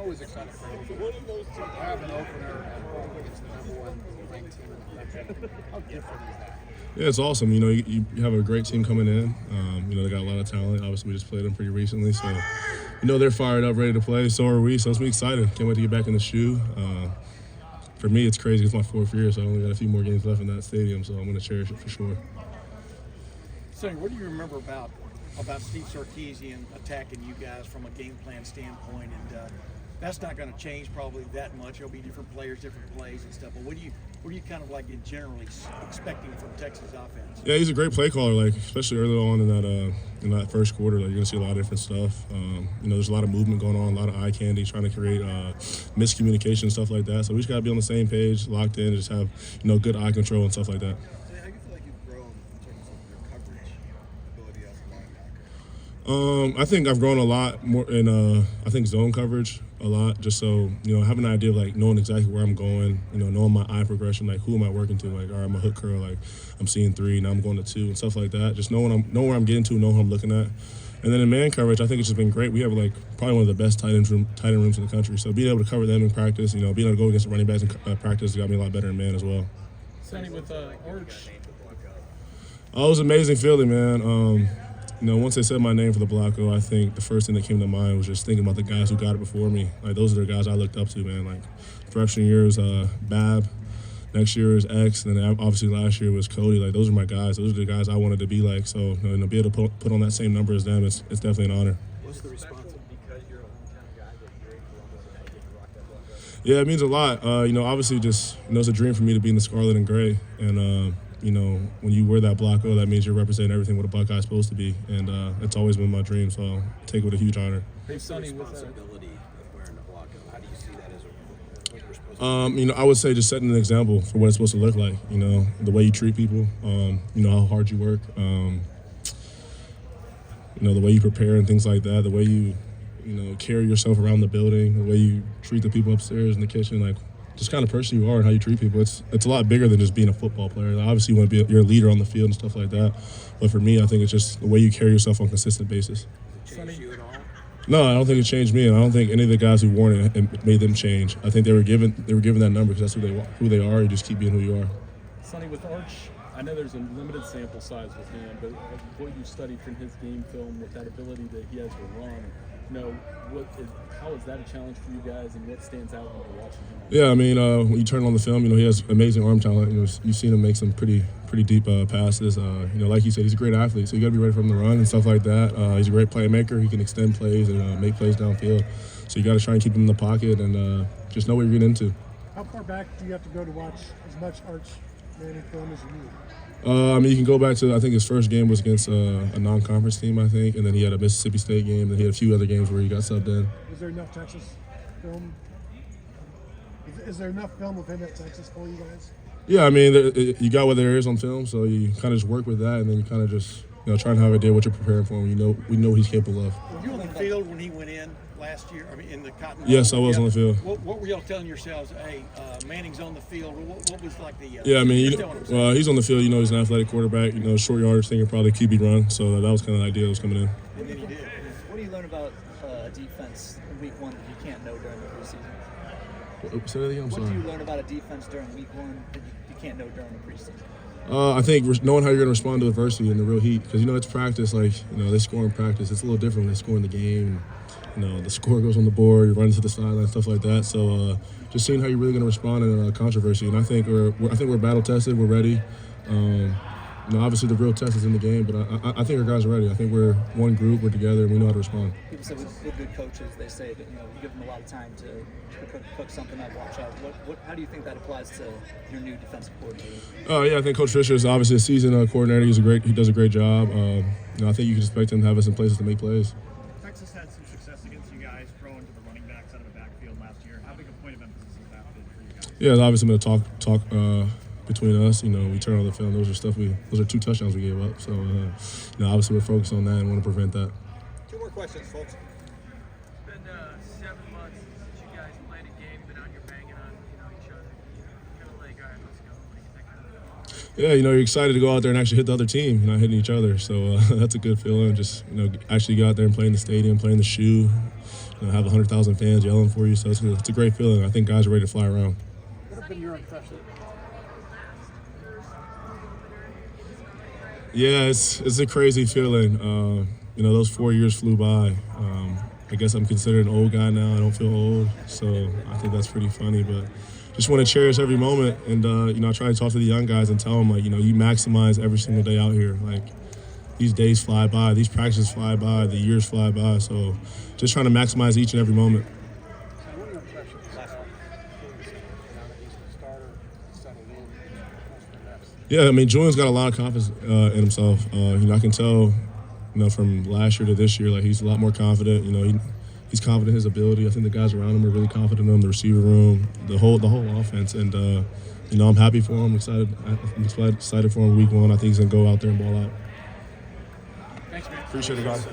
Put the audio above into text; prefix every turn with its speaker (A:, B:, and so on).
A: always excited for to have an opener at home against the #1 ranked team in the country. How different is that?
B: Yeah, it's awesome. You have a great team coming in. They got a lot of talent. Obviously, we just played them pretty recently, so they're fired up, ready to play. So are we. So it's me excited. Can't wait to get back in the shoe. For me, it's crazy. It's my 4th year, so I only got a few more games left in that stadium. So I'm going to cherish it for sure.
C: Sonny, what do you remember about Steve Sarkisian attacking you guys from a game plan standpoint? And that's not going to change probably that much. There'll be different players, different plays and stuff. But what do you kind of like generally expecting from Texas offense?
B: Yeah, he's a great play caller. Especially early on in that first quarter, you're going to see a lot of different stuff. There's a lot of movement going on, a lot of eye candy, trying to create miscommunication, stuff like that. So we just got to be on the same page, locked in, and just have good eye control and stuff like that.
D: How do you feel like you've grown in terms of your coverage ability as a linebacker?
B: I think I've grown a lot more in zone coverage a lot, just so having an idea of knowing exactly where I'm going, knowing my eye progression, who am I working to, all right, I'm a hook curl, I'm seeing 3, now I'm going to 2 and stuff like that. Just know where I'm getting to, know who I'm looking at. And then in man coverage, I think it's just been great. We have probably one of the best tight end rooms in the country. So being able to cover them in practice, being able to go against the running backs in practice got me a lot better in man as well.
E: Sonny, with Arch.
B: Oh, it was an amazing feeling, man. Once they said my name for the Blocko, I think the first thing that came to mind was just thinking about the guys who got it before me. Those are the guys I looked up to, man. Freshman year was Bab, next year was X, and then obviously last year was Cody. Those are my guys. Those are the guys I wanted to be like. So, to be able to put on that same number as them, it's definitely an honor.
D: What's the response?
F: Because you're a hometown guy that you're in Columbus and now you get to rock that Blocko?
B: Yeah, it means a lot. Obviously just, it's a dream for me to be in the scarlet and gray. And, when you wear that Blocko, that means you're representing everything what a Buckeye's supposed to be. And it's always been my dream, so I'll take it with a huge honor.
E: Hey, Sonny, with
D: Responsibility of wearing the Blocko, how do you see that as what you're supposed to do?
B: I would say just setting an example for what it's supposed to look like. The way you treat people, how hard you work, the way you prepare and things like that, the way you, carry yourself around the building, the way you treat the people upstairs in the kitchen, just kind of person you are and how you treat people. It's a lot bigger than just being a football player. Obviously, you want to be you're a leader on the field and stuff like that. But for me, I think it's just the way you carry yourself on a consistent basis.
D: Does it change you at all?
B: No, I don't think it changed me, and I don't think any of the guys who worn it made them change. I think they were given that number because that's who they are. You just keep being who you are.
E: Sonny, with Arch, I know there's a limited sample size with him, but what you studied from his game film with that ability that he has to run, how is that a challenge for you guys, and what stands out when you're watching him?
B: Yeah, when you turn on the film, he has amazing arm talent. You've seen him make some pretty deep passes. Like you said, he's a great athlete, so you got to be ready for him to run and stuff like that. He's a great playmaker. He can extend plays and make plays downfield. So you got to try and keep him in the pocket and just know what you're getting into.
G: How far back do you have to go to watch as much Arch Manning film as you need?
B: You can go back to, I think his first game was against a non-conference team, I think, and then he had a Mississippi State game, and he had a few other games where he got subbed in.
G: Is there enough Texas film? Is there enough film of him at Texas for you guys?
B: Yeah, you got what there is on film, so you kind of just work with that, and then you kind of just try and have an idea what you're preparing for him. We know what he's capable of.
C: Were you on the field when he went in last year? In the Cotton Bowl?
B: Yes, I was on the field.
C: What were y'all telling yourselves? Hey, Manning's on the field. What was the?
B: Yeah, he's on the field. He's an athletic quarterback. Short yardage thing, probably QB run. So that was kind of the idea that was coming in.
C: And then he did.
F: What do you learn about a defense in week 1 that you can't know during the preseason?
B: Say that again. I'm sorry.
F: What do you learn about a defense during week 1 that you can't know during the preseason?
B: I think knowing how you're going to respond to adversity in the real heat, because it's practice. They score in practice. It's a little different when they score in the game. The score goes on the board, you run to the sideline, stuff like that. So just seeing how you're really going to respond in controversy. And I think we're battle tested. We're ready. Obviously the real test is in the game, but I think our guys are ready. I think we're one group. We're together, and we know how to respond.
F: People say with good coaches, they say that you give them a lot of time to cook something up, watch out. How do you think that applies to your new defensive coordinator?
B: Yeah, I think Coach Fisher is obviously a seasoned coordinator. He does a great job. I think you can expect him to have us in places to make plays.
H: Texas had some success against you guys, throwing to the running backs out of the backfield last year. How big a point of emphasis has that been for you guys?
B: Yeah, it's obviously been a talk between us. We turn on the film. Those are 2 touchdowns we gave up. So, obviously we're focused on that and want to prevent that.
D: 2 more questions, folks.
I: It's been 7 months since you guys played a game, been out here banging on each other. Kind of like, all right, let's go. What do you think of that?
B: Yeah, you're excited to go out there and actually hit the other team, not hitting each other. So that's a good feeling. Just actually go out there and play in the stadium, play in the shoe. have 100,000 fans yelling for you. So it's a great feeling. I think guys are ready to fly around.
C: What have been your impressions?
B: Yeah, it's a crazy feeling. Those 4 years flew by. I guess I'm considered an old guy now. I don't feel old, so I think that's pretty funny. But just want to cherish every moment, and I try to talk to the young guys and tell them you maximize every single day out here. Like these days fly by, these practices fly by, the years fly by. So just trying to maximize each and every moment.
A: So what are your impressions now that he's a starter, settled in, what's the next?
B: Yeah, I mean, Julian's got a lot of confidence in himself. I can tell, from last year to this year, like he's a lot more confident. He's confident in his ability. I think the guys around him are really confident in him. The receiver room, the whole offense, and I'm happy for him. I'm excited for him week 1. I think he's gonna go out there and ball out.
C: Thanks, man.
B: Appreciate it, guys.